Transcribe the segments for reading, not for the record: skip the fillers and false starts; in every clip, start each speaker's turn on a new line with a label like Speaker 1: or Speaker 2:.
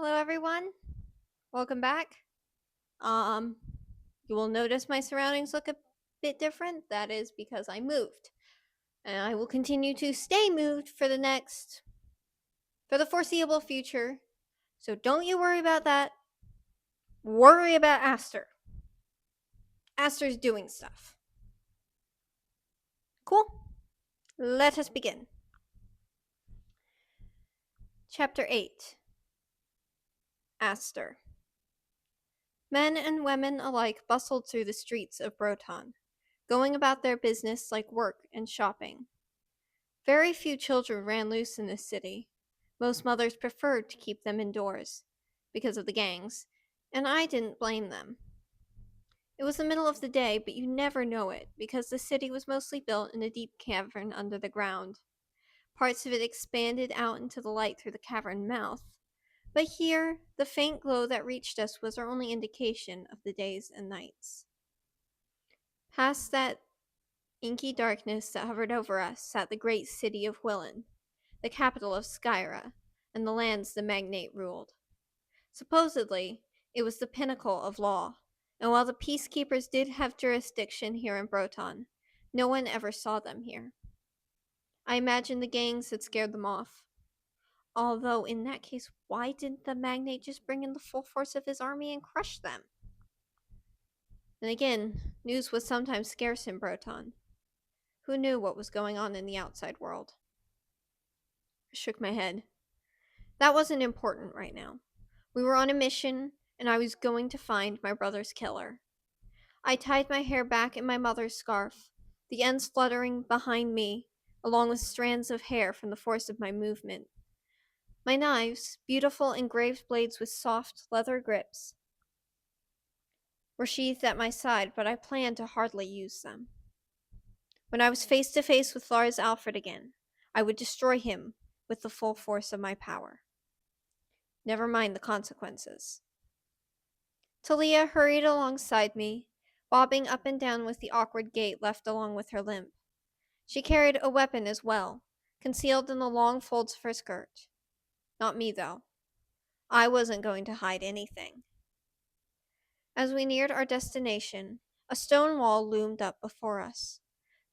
Speaker 1: Hello everyone. Welcome back. Um you will notice my surroundings look a bit different. That is because I moved. And I will continue to stay moved for the foreseeable future. So don't you worry about that. Worry about Aster. Aster's doing stuff. Cool? Let us begin. Chapter 8. Aster. Men and women alike bustled through the streets of Broton, going about their business like work and shopping. Very few children ran loose in this city. Most mothers preferred to keep them indoors because of the gangs, and I didn't blame them. It was the middle of the day, but you never know it because the city was mostly built in a deep cavern under the ground. Parts of it expanded out into the light through the cavern mouth, but here the faint glow that reached us was our only indication of the days and nights. Past that inky darkness that hovered over us sat the great city of Willen, the capital of Skyra, and the lands the magnate ruled. Supposedly, it was the pinnacle of law, and while the peacekeepers did have jurisdiction here in Broton, no one ever saw them here. I imagine the gangs had scared them off. Although, in that case, why didn't the magnate just bring in the full force of his army and crush them? Then again, news was sometimes scarce in Broton. Who knew what was going on in the outside world? I shook my head. That wasn't important right now. We were on a mission, and I was going to find my brother's killer. I tied my hair back in my mother's scarf, the ends fluttering behind me, along with strands of hair from the force of my movement. My knives, beautiful engraved blades with soft, leather grips, were sheathed at my side, but I planned to hardly use them. When I was face to face with Lars Alfred again, I would destroy him with the full force of my power. Never mind the consequences. Talia hurried alongside me, bobbing up and down with the awkward gait left along with her limp. She carried a weapon as well, concealed in the long folds of her skirt. Not me, though. I wasn't going to hide anything. As we neared our destination, a stone wall loomed up before us.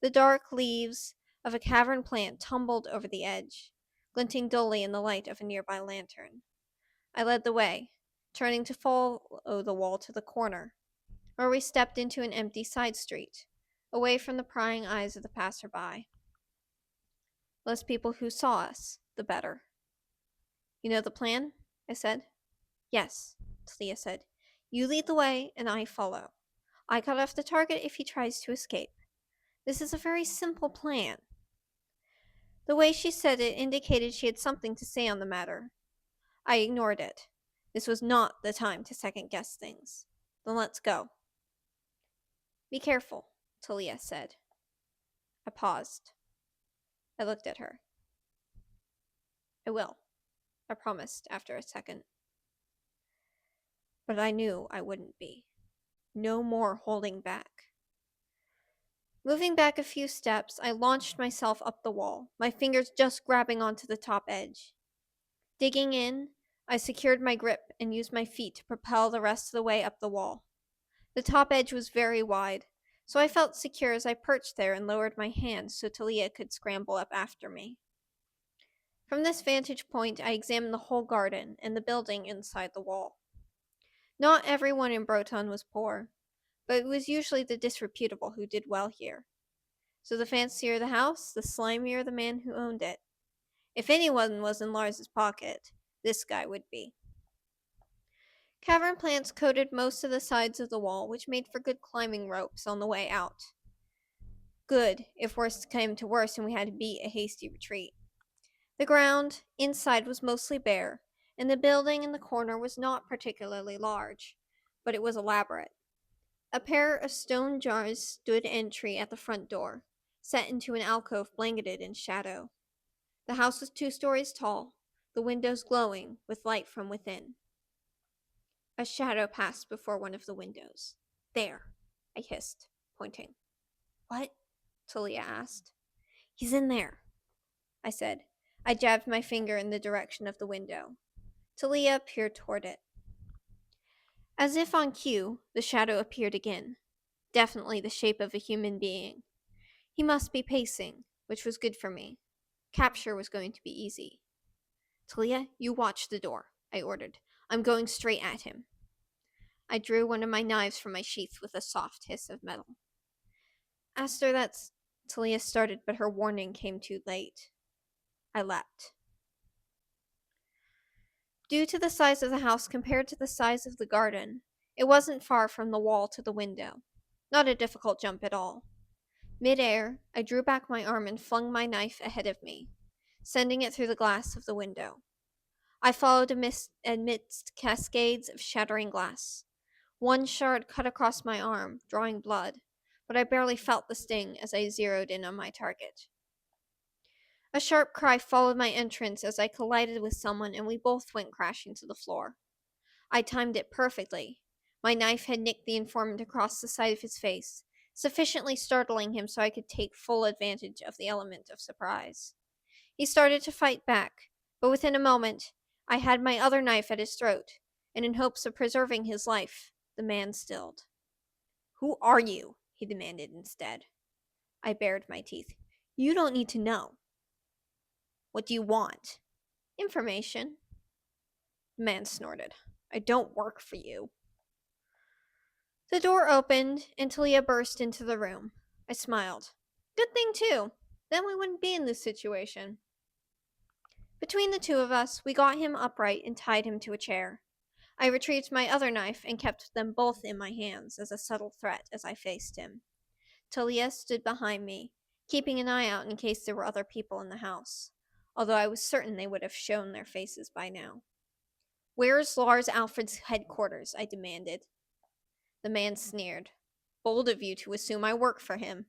Speaker 1: The dark leaves of a cavern plant tumbled over the edge, glinting dully in the light of a nearby lantern. I led the way, turning to follow the wall to the corner, where we stepped into an empty side street, away from the prying eyes of the passerby. Less people who saw us, the better. You know the plan? I said. Yes, Talia said. You lead the way, and I follow. I cut off the target if he tries to escape. This is a very simple plan. The way she said it indicated she had something to say on the matter. I ignored it. This was not the time to second guess things. Then let's go. Be careful, Talia said. I paused. I looked at her. I will, I promised after a second. But I knew I wouldn't be. No more holding back. Moving back a few steps, I launched myself up the wall, my fingers just grabbing onto the top edge. Digging in, I secured my grip and used my feet to propel the rest of the way up the wall. The top edge was very wide, so I felt secure as I perched there and lowered my hands so Talia could scramble up after me. From this vantage point, I examined the whole garden and the building inside the wall. Not everyone in Broton was poor, but it was usually the disreputable who did well here. So the fancier the house, the slimier the man who owned it. If anyone was in Lars's pocket, this guy would be. Cavern plants coated most of the sides of the wall, which made for good climbing ropes on the way out. Good, if worse came to worse and we had to beat a hasty retreat. The ground, inside, was mostly bare, and the building in the corner was not particularly large, but it was elaborate. A pair of stone jars stood entry at the front door, set into an alcove blanketed in shadow. The house was 2 stories tall, the windows glowing with light from within. A shadow passed before one of the windows. There, I hissed, pointing. What? Talia asked. He's in there, I said. I jabbed my finger in the direction of the window. Talia peered toward it. As if on cue, the shadow appeared again, definitely the shape of a human being. He must be pacing, which was good for me. Capture was going to be easy. Talia, you watch the door, I ordered. I'm going straight at him. I drew one of my knives from my sheath with a soft hiss of metal. Aster, that's... Talia started, but her warning came too late. I leapt. Due to the size of the house compared to the size of the garden, it wasn't far from the wall to the window. Not a difficult jump at all. Mid-air, I drew back my arm and flung my knife ahead of me, sending it through the glass of the window. I followed amidst cascades of shattering glass. One shard cut across my arm, drawing blood, but I barely felt the sting as I zeroed in on my target. A sharp cry followed my entrance as I collided with someone and we both went crashing to the floor. I timed it perfectly. My knife had nicked the informant across the side of his face, sufficiently startling him so I could take full advantage of the element of surprise. He started to fight back, but within a moment, I had my other knife at his throat, and in hopes of preserving his life, the man stilled. "Who are you?" he demanded instead. I bared my teeth. "You don't need to know." "What do you want?" "Information." The man snorted. "I don't work for you." The door opened, and Talia burst into the room. I smiled. Good thing, too. Then we wouldn't be in this situation. Between the two of us, we got him upright and tied him to a chair. I retrieved my other knife and kept them both in my hands as a subtle threat as I faced him. Talia stood behind me, keeping an eye out in case there were other people in the house, although I was certain they would have shown their faces by now. "Where's Lars Alfred's headquarters?" I demanded. The man sneered. "Bold of you to assume I work for him."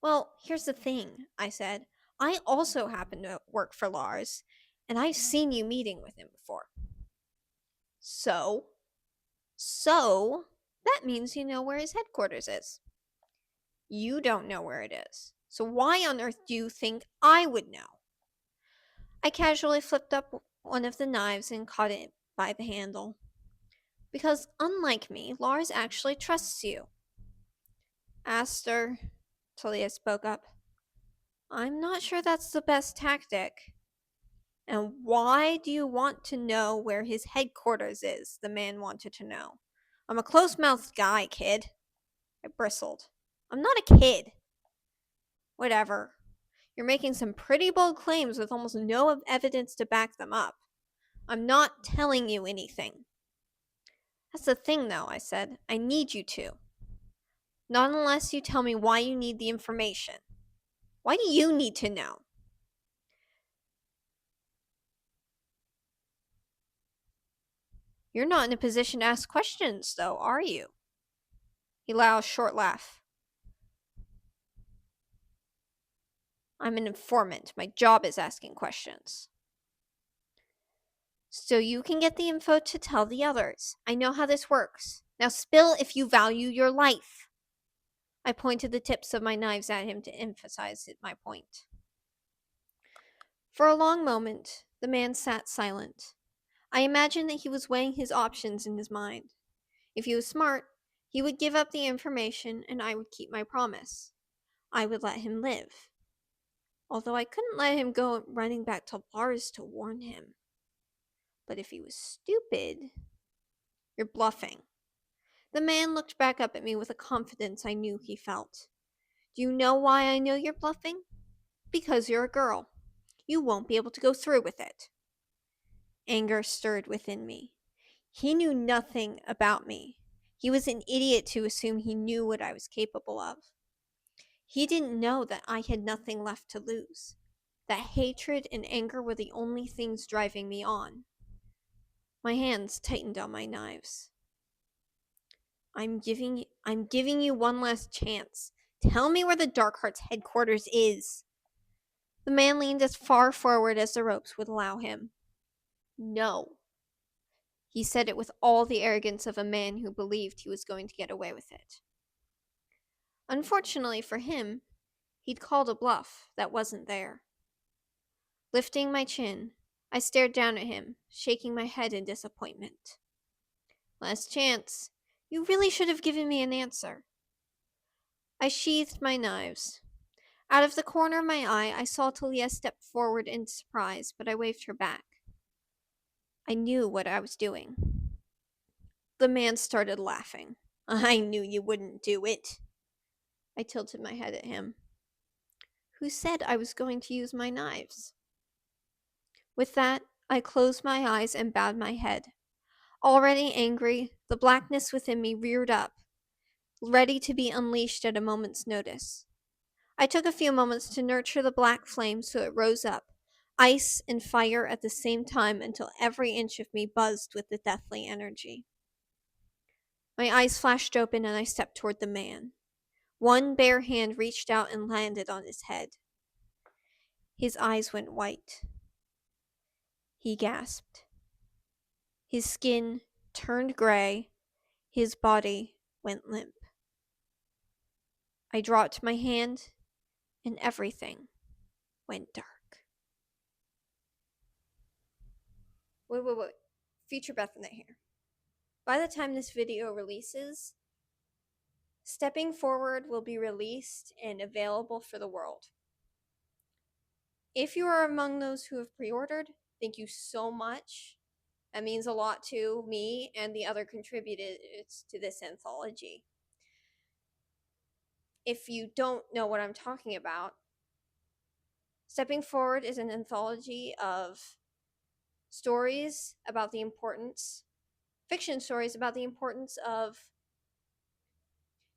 Speaker 1: "Well, here's the thing," I said. "I also happen to work for Lars, and I've seen you meeting with him before." So? So, that means you know where his headquarters is. You don't know where it is. So why on earth do you think I would know? I casually flipped up one of the knives and caught it by the handle. Because, unlike me, Lars actually trusts you. "Aster," Talia spoke up, "I'm not sure that's the best tactic." "And why do you want to know where his headquarters is?" the man wanted to know. "I'm a close-mouthed guy, kid." I bristled. "I'm not a kid." "Whatever. You're making some pretty bold claims with almost no evidence to back them up. I'm not telling you anything." "That's the thing, though," I said. "I need you to. Not unless you tell me why you need the information. Why do you need to know?" "You're not in a position to ask questions, though, are you?" He allowed a short laugh. "I'm an informant. My job is asking questions." "So you can get the info to tell the others. I know how this works. Now spill if you value your life." I pointed the tips of my knives at him to emphasize my point. For a long moment, the man sat silent. I imagined that he was weighing his options in his mind. If he was smart, he would give up the information and I would keep my promise. I would let him live. Although I couldn't let him go running back to Lars to warn him. But if he was stupid... "You're bluffing." The man looked back up at me with a confidence I knew he felt. "Do you know why I know you're bluffing? Because you're a girl. You won't be able to go through with it." Anger stirred within me. He knew nothing about me. He was an idiot to assume he knew what I was capable of. He didn't know that I had nothing left to lose. That hatred and anger were the only things driving me on. My hands tightened on my knives. I'm giving you one last chance. Tell me where the Darkheart's headquarters is." The man leaned as far forward as the ropes would allow him. "No." He said it with all the arrogance of a man who believed he was going to get away with it. Unfortunately for him, he'd called a bluff that wasn't there. Lifting my chin, I stared down at him, shaking my head in disappointment. Last chance. You really should have given me an answer. I sheathed my knives. Out of the corner of my eye, I saw Talia step forward in surprise, but I waved her back. I knew what I was doing. The man started laughing. I knew you wouldn't do it. I tilted my head at him. Who said I was going to use my knives? With that, I closed my eyes and bowed my head. Already angry, the blackness within me reared up, ready to be unleashed at a moment's notice. I took a few moments to nurture the black flame so it rose up, ice and fire at the same time until every inch of me buzzed with the deathly energy. My eyes flashed open and I stepped toward the man. One bare hand reached out and landed on his head. His eyes went white. He gasped. His skin turned gray. His body went limp. I dropped my hand and everything went dark. Wait. Future Bethany here. By the time this video releases, Stepping Forward will be released and available for the world. If you are among those who have pre-ordered, thank you so much. That means a lot to me and the other contributors to this anthology. If you don't know what I'm talking about, Stepping Forward is an anthology of stories about the importance, fiction stories about the importance of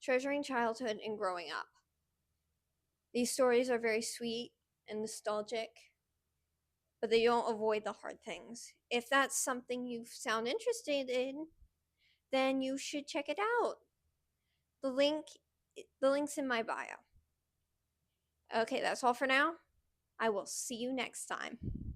Speaker 1: treasuring childhood and growing up. These stories are very sweet and nostalgic, but they don't avoid the hard things. If that's something you sound interested in, then you should check it out. The link's in my bio. Okay, that's all for now. I will see you next time.